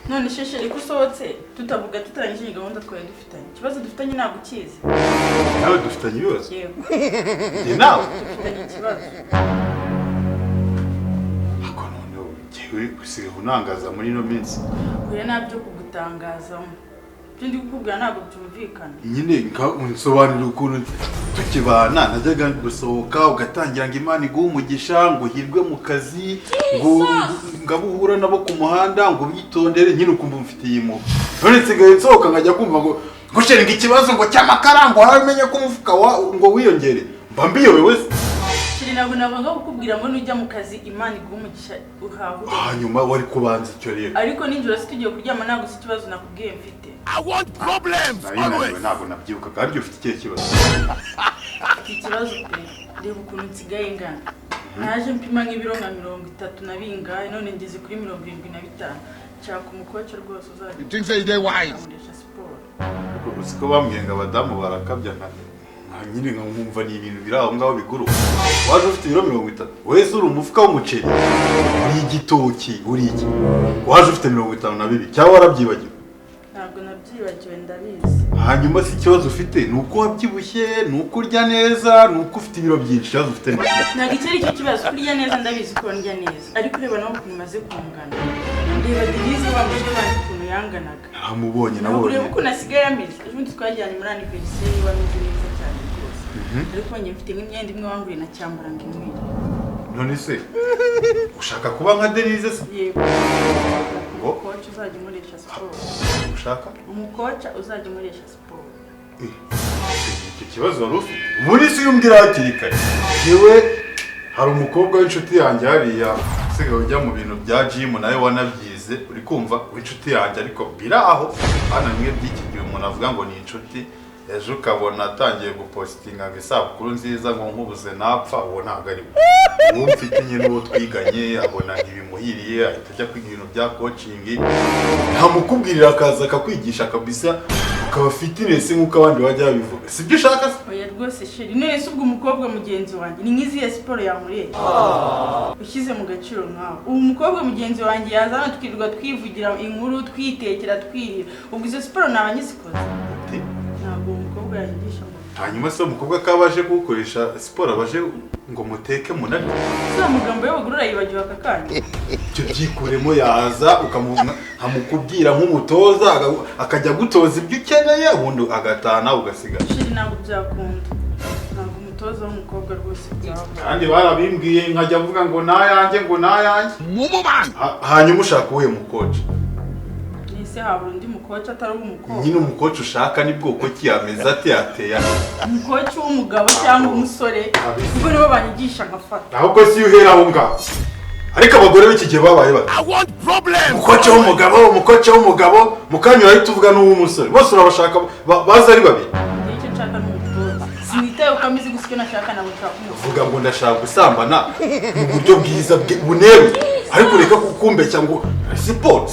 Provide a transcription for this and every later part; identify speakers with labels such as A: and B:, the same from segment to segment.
A: none sheshe riko sohotse tutavuga tutarangije gahunda twari dufitanye ikibazo dufitanye ntabwo kizi
B: nawe dufitanye ibibazo
A: yego
B: ni nawe
A: dufitanye ikibazo
B: ako none ugiye gusiga unangaza muri no minsi
A: uye nabyo kugutangazamo byo ndi kukubwira ntabwo byumvikana
B: nyine unsobanurira ukuntu tukibana najyaga gusohoka ugatangira ngo Imana iguhe umugisha ngo hirwe mu kazi ngo ngabuhura nabo ku muhanda ngo bitondere nyine ukumva mfitiye impuhwe none nsigaye nsohoka nkajya kumva ngo gushinga ikibazo ngo cy'amakara ngo haramenye ko umufuka ngo wiyongere mba mbiyobewe wese
A: ntabwo nabanga kukubwira ngo nujya mu kazi Imana iguhe umugisha uhahure
B: hanyuma wari kubanza icyo rero
A: ariko ninjoro se tugiye kuryama ntabwo si ikibazo nakubwiye mfite
C: I want problems
B: always ntabwo nabyibuka kandi ufite ikihe kibazo
A: ikibazo pe reba ukuntu nsigaye ngana naje mpima nk'ibiro nka 30 na bingahe none ngeze kuri 75 nshaka umukoca rwose uzajya
C: you think say they wise
B: usiko bambwiye ngo abadamu barakabya nyine nkumva ni ibintu biri aho ngaho biguruka waje ufite ibiro 30 wese uri umufuka w'umuceri uri igitoki uri iki waje ufite 52 cyangwa warabyibagiwe
A: ntabwo nabyibagiwe ndabizi
B: hanyuma si ikibazo ufite nuko wabyibushye nuko urya neza nuko ufite ibiro byinshi cyangwa ufite
A: ntabwo icyo ari cyo kibazo kurya neza ndabizi ko ndya neza ariko ureba nawe ukuntu maze kungana ndeba Denise wambaye bandi ukuntu yanganaga
B: namubonye nabonye
A: ureba ukuntu asigaye ameze ejo bundi twajyanye muri anniversaire wameze neza cyane rwose ariko njye mfite nk'imyenda imwe wanguriye na cyambara ngo imwire
B: none se ushaka kuba nka Denise se
A: yego
B: ngo
A: kocha uzajya umuresha siporo
B: ushaka
A: umukocha uzajya umuresha siporo
B: icyo kibazo wari ufite muri si yumbwira hakiri kare yewe hari umukobwa w'inshuti yanjye hariya usigaye ujya mu bintu bya gym nawe wanabyize uri kumva w'inshuti yanjye ariko biraho hano mwe by'iki gihe umuntu avuga ngo ni inshuti ejo ukabona atangiye gupostinga ngo isabukuru nziza ngo nkubuze napfa uwo ntabwo ari we uwo mfite nyine uwo twiganye abona ntibimuhiriye ahita ajya kwiga ibintu bya coaching ntamukubwirira akaza akakwigisha kabisa ukaba fitness nk'uko abandi bajya babivuga sibyo ushaka se
A: oya rwose sheri none se ubwo umukobwa mugenzi wanjye ni nk'izihe siporo yamuriye ushyize mu gaciro nkawe ubu umukobwa mugenzi wanjye yazana twirirwa twivugira inkuru twitekera twirira ubwo izo siporo naba nyizikoze ntabwo umukobwa yayigisha ngo
B: hanyuma se umukobwa kabaje gukoresha siporo abaje ngo muteke munani
A: sa mugambo y'abagurura yibagiwe akakanya
B: icyo byikuremo yaza ukamukubwira nk'umutoza akajya gutoza ibyo ukeneye ubundi agatana ugasiga
A: shiri ntabwo byakunda ntabwo umutoza w'umukobwa rwose byaba
B: kandi barabimbwiye nkajya mvuga ngo nayanjye hanyuma ushaka uwuhe mukoca
A: ese habura undi mukoca atari umukobwa
B: nyine umukoca ushaka ni bwoko ki ameze ate yateye
A: umukoca w'umugabo cyangwa umusore ubwo nibo banyigisha nkafata
B: ahubwo si uhera aho ngaho ariko abagore b'iki gihe babaye bati umukoca w'umugabo mukanyura ahita uvuga n'uw'umusore bose urabashaka baza ari babiri
A: icyo nshaka ni umutoza sinitaye uko ameze gusa icyo nashaka nabo nshaka umutoza
B: uvuga ngo ndashaka gusambana mu buryo bwiza buneru ariko reka kukumbeshya ngo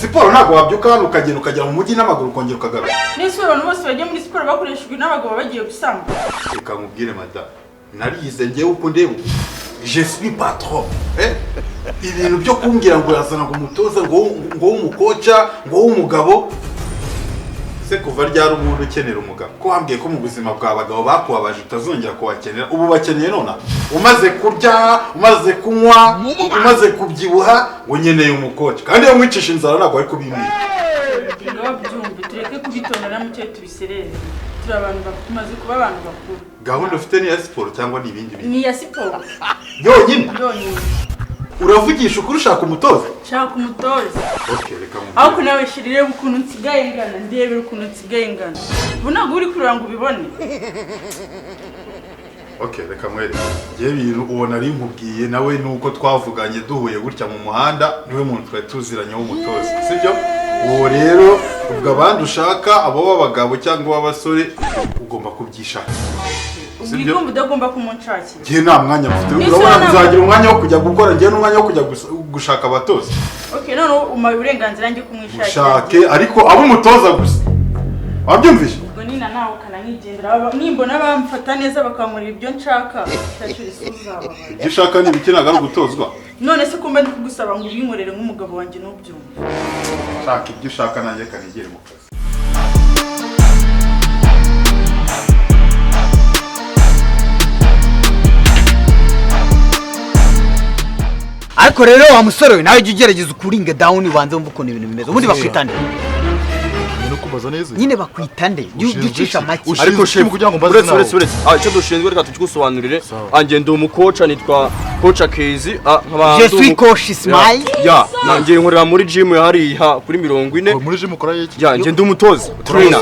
B: siporo ntabwo wabyuka hano ukagenda ukajya mu mujyi n'amaguru ukongera ukagaruka
A: nese abantu bose bagiye muri siporo bakoreshejwe n'abagabo bagiye gusambana
B: reka nkubwire madamu narize njyewe uko ndeba je suis patron ibintu byo kumbwira ngo yazana ngo umutoza ngo w'umukoca ngo w'umugabo se kuva ryari umuntu ukenera umugabo ko wambwiye ko mu buzima bw'abagabo bakubabaje utazongera kubakenera ubu bakeneye none umaze kurya umaze kunywa umaze kubyibuha ngo nkeneye umukoca kandi iyo mwicisha inzara ntabwo ari kubimwira
A: ngabo byumve tureke kubitondera mu cyo tubiserere turi abantu tumaze kuba abantu bakuru
B: gahunda ufite ni ya siporo cyangwa ni ibindi bintu
A: ni ya siporo
B: yonyine uravugisha ukuri ushaka umutoza
A: shaka umutoza
B: okay reka mu
A: aho nawe shirire ukuntu nsigaye ngana ndebera ukuntu nsigaye ngana ubu ntabwo uri kuranga ubibone
B: okay reka mwere ngiye ibintu ubona ari nkubwiye nawe nuko twavuganye duhuye gutya mu muhanda niwe muntu twari tuziranye w'umutoza sibyo uwo rero ubwo abandi ushaka abo b'abagabo cyangwa b'abasore ugomba kubyishaka
A: ubwo udagomba kumunshakira
B: ngiye nta mwanya mfite urabona nzagira umwanya wo kujya gukora ngiye n'umwanya wo kujya gushaka abatoza
A: okay none umaye uburenganzira njye kumwishakira
B: ushake ariko abo umutoza gusa wabyumvise
A: ubwo nina nawe ukana nkigendera nimbona bamfata neza bakamurira ibyo nshaka cyacyo risuzaba
B: ibyo ushaka ni ibiki ntabwo ari ugutozwa
A: none se ko mba ndi kugusaba ngo ubinkorere nk'umugabo wanjye n'ubyumva.
B: Shaka ibyo ushaka nanjye kanigere mu kazi.
D: Ariko rero wa musore we nawe jya ugerageza ukuringa down ubanze wumva ukuntu ibintu bimeze ubundi bakwitande
B: Kubaza neza
D: nyine bakwitande ucisha make
E: ariko chef kugira ngo mbaze nawe icyo dushinzwe reka tukigusobanurire anje ndi umukoca nitwa koca KEYZ
D: Je suis coach Ismail
E: ya nanjye nkorera muri gym hariya kuri 40
B: muri gym ukora iki
E: ya nje ndi umutoza trainer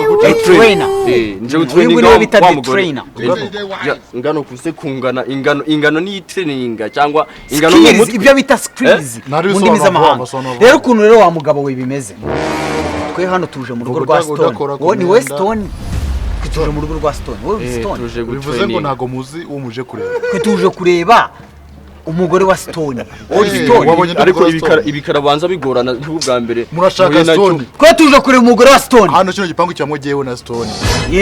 E: nje
D: utraining wa trainer
E: ya ngano kuse kungana ingano ni training cyangwa ingano
D: mu ibyo bita skills mu ndimi z'amahanga rero ukuntu rero wa mugabo we bimeze twe hano tuje mu rugo rwa Stone wo ni Westone tuje mu rugo rwa Stone wo Stone
B: bivuze ngo nago muzi uwo muje kureba
D: twe tuje kureba umugore wa Stone Stone
E: ariko ibikara banza bigorana bwa mbere
B: murashaka Stone
D: twe tuje kureba umugore wa Stone
B: hano kino gipangu cyamwe jewe na Stone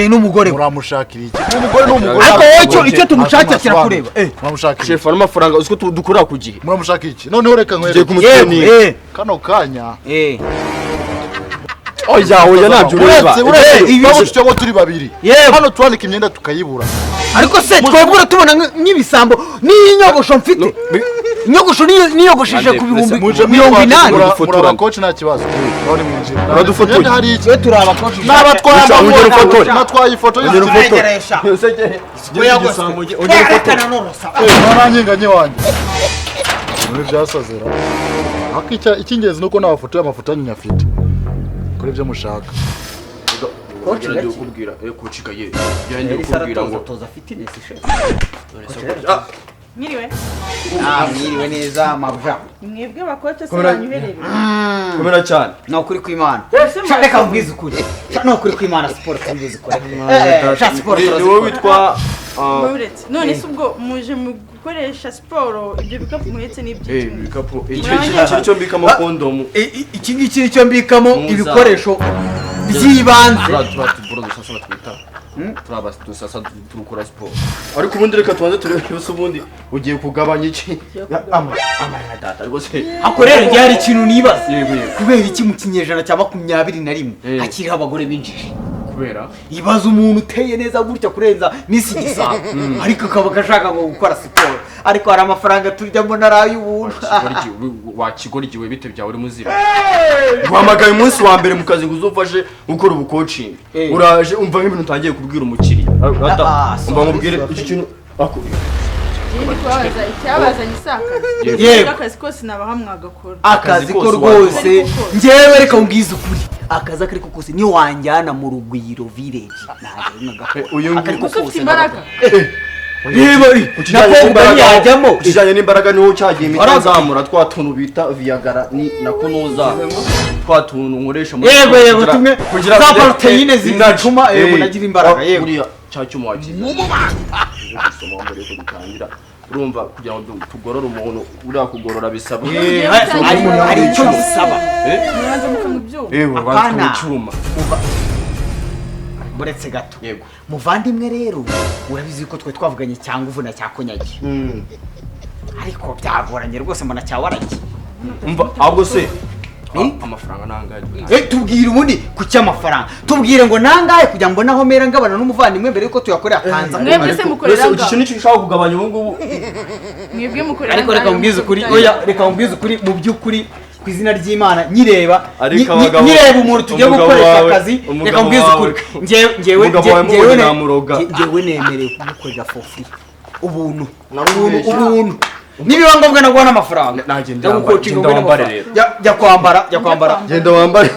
D: n'umugore
B: muramushakira iki umugore n'umugore
D: ariko icyo tumushakira kirakureba
B: muramushakira
E: chef amafaranga uziko dukora ku gihe
B: muramushakira iki noneho reka nkwere kano kanya
E: oya nabyo ureba
B: uretse cyo turi babiri hano twanika imyenda tukayibura
D: ariko se twebwe tubona nk'ibisambo n'inyogosho mfite inyogosho niyogoshije ku bihumbi 80
B: muraba coach nta kibazo none mwinjira
E: uradufotoye
B: hari iki
D: twe turaba coach
B: natwaye ifoto
D: y'urufotoresha werekana norosa
B: naranyinganye wanjye muri byasazera akica icyingenzi nuko nabafoto amafoto nyafite kuri byo mushaka
E: coach ndakubwira kucika ye yandi kubwira ngo
D: toza fitness chef
A: Mwiriwe.
D: Mwiriwe neza mabuja.
A: Mwebwe bakoce se banyuherere.
E: Komera cyane.
D: No kuri kwimana. Reka mbwize ukuri. No kuri kwimana sport kambize ukuri. Sport.
E: Ni wowe witwa
A: Muretse. None se ubwo muje mu gukoresha sport ibyo bikapu muhetse n'ibyo.
E: Bikapu. Iki cyo mbikamo kondomu.
D: Iki ngiki cyo mbikamo ibikoresho by'ibanze.
E: Bro dusasa twita. Turaba dusasa turukora sport. Ariko ubundi reka tubanze turebe byose ubundi ugiye kugabanya iki? Amara data ariko se.
D: Ako rero ryari ikintu nibaza. Kubera iki mu kinyejana cya 21 hakiri abagore binjije.
E: Kubera
D: ibaza umuntu uteye neza gutya kurenza n'isi gisaba ariko akaba gashaka ngo gukora siporo ariko hari amafaranga turyamo naraye ubuntu
E: wakigorigiwe bite byawe uri muzira guhamagaye umunsi wa mbere mu kazi ngo uzofashe gukora ubu coaching uraje umva nk'ibintu utangiye kubwira umukiri umva mubwire iki kintu
A: icyabazanye isaka akazi kose nabahamwa agakora
D: akazi ko rwose njyewe reka mbwize ukuri akazi akariko kose ni wanjyana mu rugwiro village
E: uyu
A: akariko kose imbaraga
D: reba nakobwa yajyamo
E: ukijanye n'imbaraga niho cyagiye mitazamura twatuntu bita viagara ni nakunoza twatuntu nkoresha
D: mu yego tumwe za proteine zinatuma munagira imbaraga yego
E: uriya cyacyuma wakiza gusoma mbere ko dutangira urumva kugira ngo tugorora umuntu uriya kugorora bisaba
D: hari icyo bisaba
A: muranze mukamubyo
E: bantu cyuma
D: buretse gato
E: yego
D: muvandimwe rero urabizi ko twe twavuganye cyangwa uvuna cyakonyagi ariko byagoranye rwose mbona cyawaranye
E: umva ahubwo se amafaranga nangaye
D: tubwire ubundi ku cy'amafaranga tubwire ngo nangaye kugira ngo naho mera ngabana n'umuvandimwe mbere yuko tuyakorera kanza
A: mwebwe se mukorera
E: ngo iki kintu ushaka kugabanya ubu ngubu
A: mwebwe mukorera
D: ariko reka mbwize ukuri reka mbwize ukuri mu by'ukuri ku izina ry'Imana nyireba umuntu tugiye gukoresha akazi reka mbwize ukuri njyewe nemerewe kugukorera for free ubuntu nibiba ngombwa naguha n'amafaranga
E: nagenda wambare rero
D: jya kwambara
E: genda wambare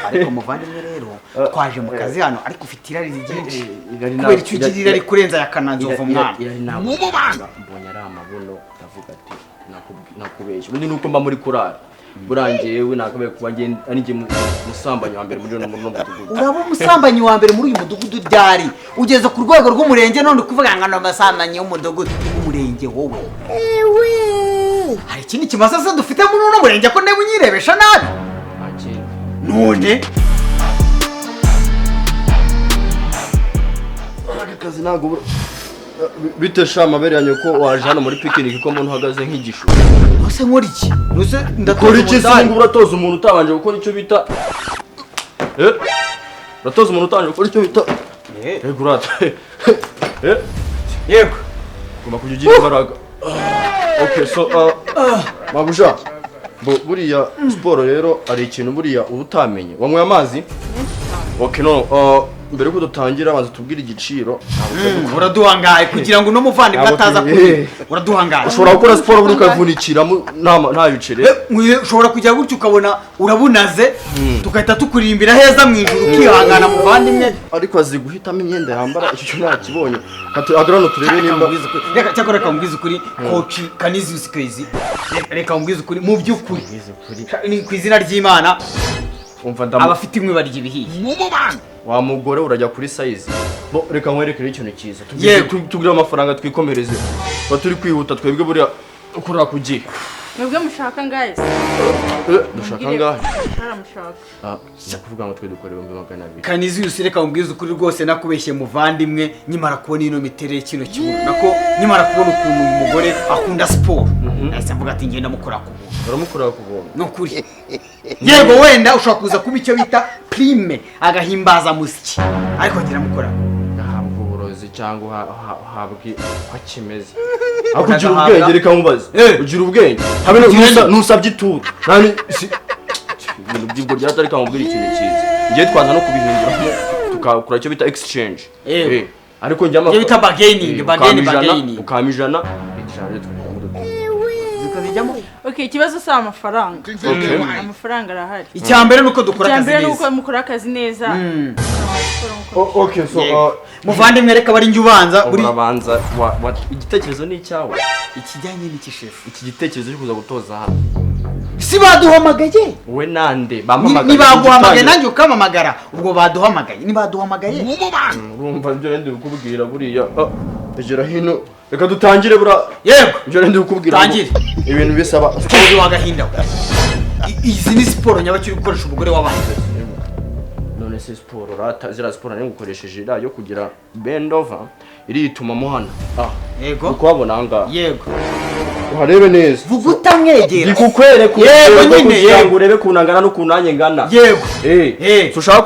D: ariko muvandimwe rero twaje mu kazi hano ariko ufite irari ryinshi kubera icyo ugirira ari kurenza yakananzova mwana
E: mbonye ari amabuno ndavuga ati nakubeshya ubundi nuko mba muri kurara burangiyewe nakabaye kuba ari ngiye musambanyi wa mbere muri uno mudugudu
D: uraba umusambanyi wa mbere muri uyu mudugudu ryari ugeze ku rwego rw'umurenge none kuvuga ngo amasambanyi w'umudugudu w'umurenge wowe hari ikindi kimasa se dufite muri uno murenge ko ndeba unyirebesha nabi none
E: akazi ntabwo bite sha amabere yanyu ko waje hano muri picnic ko muntu uhagaze nk'igishu
D: ose nkora iki nuse
E: ndakora iki se ngo uratoza umuntu utabanje gukora icyo bita uratoza umuntu utabanje gukora icyo bita yego urata
D: yego
E: ugomba kujya ugira imbaraga okay so mabuja buriya siporo rero ari ikintu buriya ubutamenye wanyweye amazi okay no mbere ko dutangira abanza tubwire igiciro
D: uraduhangaye kugira ngo no muvandimwe ataza kuri uraduhangaye
E: ushobora gukora siporo buri ukavunikira nta bicere
D: ushobora kujya gutyo ukabona urabunaze tugahita tukuririmbira heza mu ijuru ukihangana muvandimwe
E: ariko azi guhitamo imyenda yambara icyo cyo ntakibonye agarano turebe nimba
D: reka cyakora reka mbwize ukuri coach Kaniziyusi KEYZ reka mbwize ukuri mu by'ukuri ni ku izina ry'Imana abafite imwe barya ibihiye
E: wa mugore urajya kuri size reka nkwerekere ikintu cyiza tugire amafaranga twikomereze baturi kwihuta twebwe buriya ukora ku gihe
A: mwebwe mushaka ngahe
E: dushaka ngahe
A: mushaka
E: kuvuga ngo twe dukora 200.
D: Kaniziyusi reka mbwize ukuri rwose nakubeshye muvandimwe nyimara kubona ino miterere kino kibuno nako nyimara kubona ukuntu umugore akunda siporo nahise mvuga ati ngenda mukora ku buntu
E: uramukora ku buntu
D: no kuri yego wenda ushobora kuza kuba icyo bita prime agahimbaza musiki ariko ngira mukora
E: ntabwo uburozi cyangwa habwi hakimeze akugira ubwenge reka mubaze ugira ubwenge habe nusabye ituru nani ibintu byibwo ryatari kamubwira ikintu cyiza ngiye twaza no kubihinduramo tukakora icyo bita exchange ariko njya
D: amafaranga bita bargaining
E: ukamijana
D: zikazijyamo
A: okay ikibazo sa amafaranga amafaranga arahari
D: icyambere nuko dukora akazi neza
A: icyambere nuko mukora akazi neza
E: okay so
D: muvandimwe reka bari njye ubanza
E: buri abanza igitekerezo ni icyawe
D: ikijyanye n'iki chef
E: iki gitekerezo cyo kuza gutoza hano
D: si baduhamagaye
E: we nande bampamagaye
D: ni baguhamagaye nanjye ukamamagara ubwo baduhamagaye ni baduhamagaye
E: urumva ibyo ndi kukubwira buriya egera hino reka dutangire bura
D: yego
E: ibyo ndi kukubwira
D: tangire
E: ibintu bisaba
D: siporo wagahinda izi ni siporo nyabakiri gukoresha umugore w'abandi
E: none se siporo rata zira siporo nari gukoresheje ira yo kugira bend over iri ituma mo hano
D: yego
E: ukwabona anga
D: yego
E: uharebe neza
D: vuga utamwegera
E: ndikukwereka
D: yego nyine
E: yego urebe kunangana no kunanye ngana
D: yego
E: so ushaka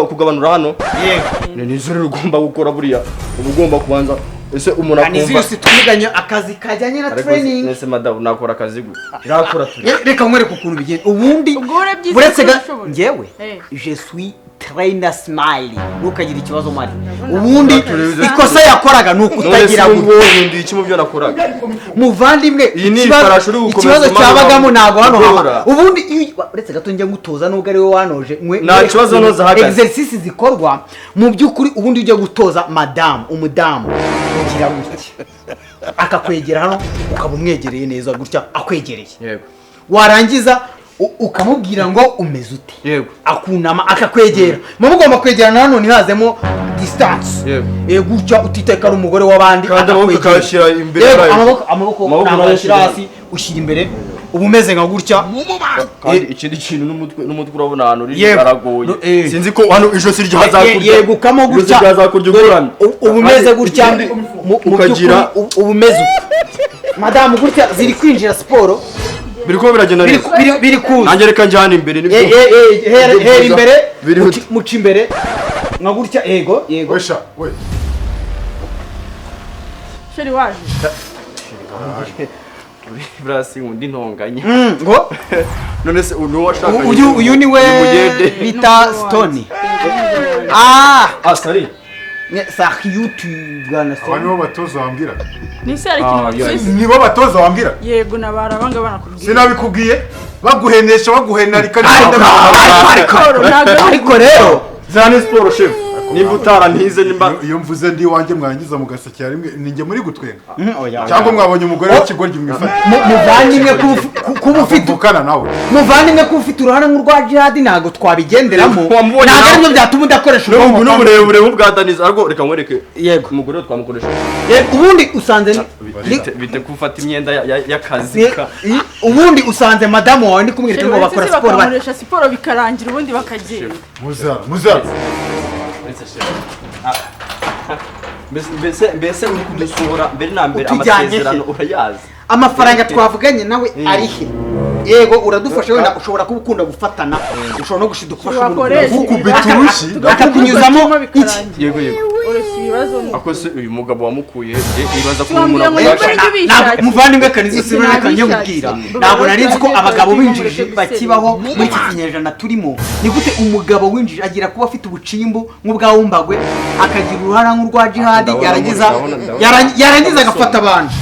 E: kugabanura hano
D: yego
E: ni zero ugomba gukora buriya ugomba kubanza ese umuntu akumva
D: Kaniziyusi twiganye akazi kajyanye na training
E: nese madamu nakora akazi gute irakora tu
D: reka nkwereka ukuntu bigenda ubundi buretse ngewe je suis trainer smile nukagira ikibazo mari ubundi ikosa yakoraga nuko utagira
E: ndi iki mu byo nakoraga
D: muvandimwe ikibazo cyabagamo nago hano ubundi uretse gato njya ngutoza nubwo ari we wanoje
E: nta kibazo noza hagaze
D: exercice zikorwa mu byukuri ubundi ujya gutoza umudamu ugira gutya akakwegera hano ukaba umwegereye neza gutya akwegereye
E: yego
D: warangiza ukamubwira ngo umeze ute
E: yego
D: akunama akakwegera mugomba kwegerana hano ntihazemo distance yego gutya utiteka ari umugore w'abandi
E: akashira imbere
D: amaboko nabashira hasi ushyira imbere ubu umeze nka gutya
E: kandi ikindi kintu n'umutwe urabona hano uri aragoye sinzi ko hano ijosi ryazakurya
D: yego kamo gutya
E: ryazakurya uguramye
D: ubu umeze gutya
E: ukagira
D: ubu umeze madamu gutya ziri kwinjira siporo
E: biriko biragenda neza
D: biri kuza
E: nanjye reka njyana imbere nibyo
D: hera imbere muca imbere nka gutya yego
B: wesha we
A: sheri waje
E: brasi undi ntonganye
D: ngo
E: none se uno washaka
D: uyu ni we bita Stone
E: sari
D: sa YouTube bwana
B: aba nibo batoza wambwira
A: ni se ari kintu
B: nibo batoza wambwira
A: yego nabara banga banakubwiye
B: sinabikubwiye baguhenesha baguhenarika
D: ariko rero
E: zane sport chef niba utarantize nimba
B: iyo mvuze ndi wanjye mwangiza mugasakira rimwe ninjye muri gutwenga cyangwa mwabonye umugore w'ikigoryi mwifata
D: muvandimwe kuba ufite
B: ukana nawe
D: muvandimwe kuba ufite uruhara nk'urwa jihad ntago twabigenderamo ntabwo aribyo byatuma udakoresha
E: ubwonko n'uburebure bw'ubwadaniza ariko reka nkwereke
D: yego
E: umugore twamukoresha
D: ubundi usanze
E: bite gufata imyenda y'akazi
D: ubundi usanze madamu wawe ndi kumwereka ngo bakora siporo
A: bakoresha siporo bikarangira ubundi bakagenda
B: muzara
E: mbese uri kudusohora mbere na mbere
D: Utujyanye
E: amasezerano
D: he?
E: urayazi.
D: Amafaranga twavuganye nawe ari he? Yego uradufasha wenda ushobora kuba ukunda gufatana ushobora no gushiduka akakunyuzamo iki?
E: Yego
A: urashya ibibazo
E: ako se uyu mugabo wamukuye ibaza ko
A: Tuambira ngo
E: umuntu
A: nibyo
D: muvandimwe kanizo sinoneka nyamubwira ntabwo narinzi ko abagabo binjije bakibaho muri iki kinyejana turimo. Ni gute umugabo winjije agira kuba afite ubucimbu nk'ubwawumbagwe akagira uruhara nk'urwa jihadi yarangiza agafata abantu.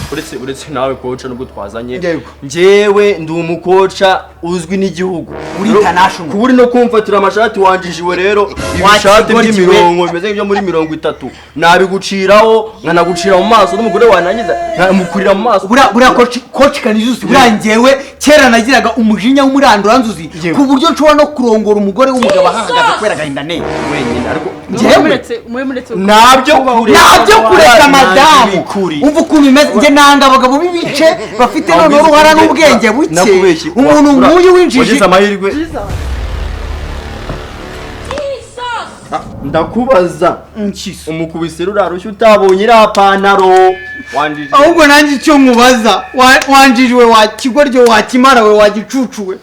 E: uretse nawe koca nubwo twazanye njyewe ndi umukoca uzwi n'igihugu
D: uri international
E: kuburi no kumfatira amashati wanjijiwe rero ibishati by'imirongo bimeze nk'ibyo muri 30 nabiguciraho nkanagucira mu maso n'umugore wanangiza nkamukurira mu maso
D: buriya coach Kanizusi burangewe kera nagiraga umujinya w'umurandura nzuzi ku buryo nshobora no kurongora umugore w'umugabo ahagaze kwera gahinda ne
E: wenyine ariko
D: nabyo kureka madamu umva ukuntu bimeze nge nanga abagabo b'ibice bafite none uruhara n'ubwenge buke umuntu nk'uyu winjije
E: amahirwe ndakubaza umukubise rurarushye utabonye irapantaro wanjije
D: ahubwo nanjye icyo mubaza wanjijwe wakigoryo wakimara we wagicucuwe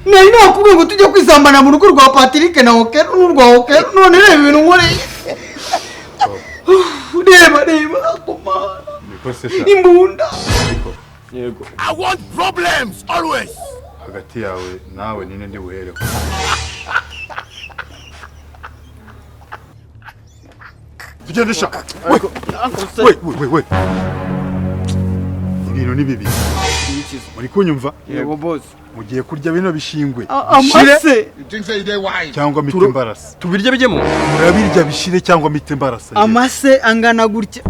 D: nari nakubwiye ngo tujye kwisambana mu rugo rwa Patrick na Hoker n'urwa Hoker none reba ibintu nkoreye reba akomana imbunda.
E: Yego
C: I want problems always.
B: hagati yawe nawe nine ndi buhereho. Tugendesha. Wait. Ibintu ni bibi. Muri kunyumva?
D: Yego boss.
B: Mugiye kurya bino bishingwe.
D: Amase.
C: You think say they wise?
B: Cyangwa mitembarasa.
E: tubirye bijyemo
B: Murabirya bishire cyangwa mitembarasa.
D: Amase angana gutya.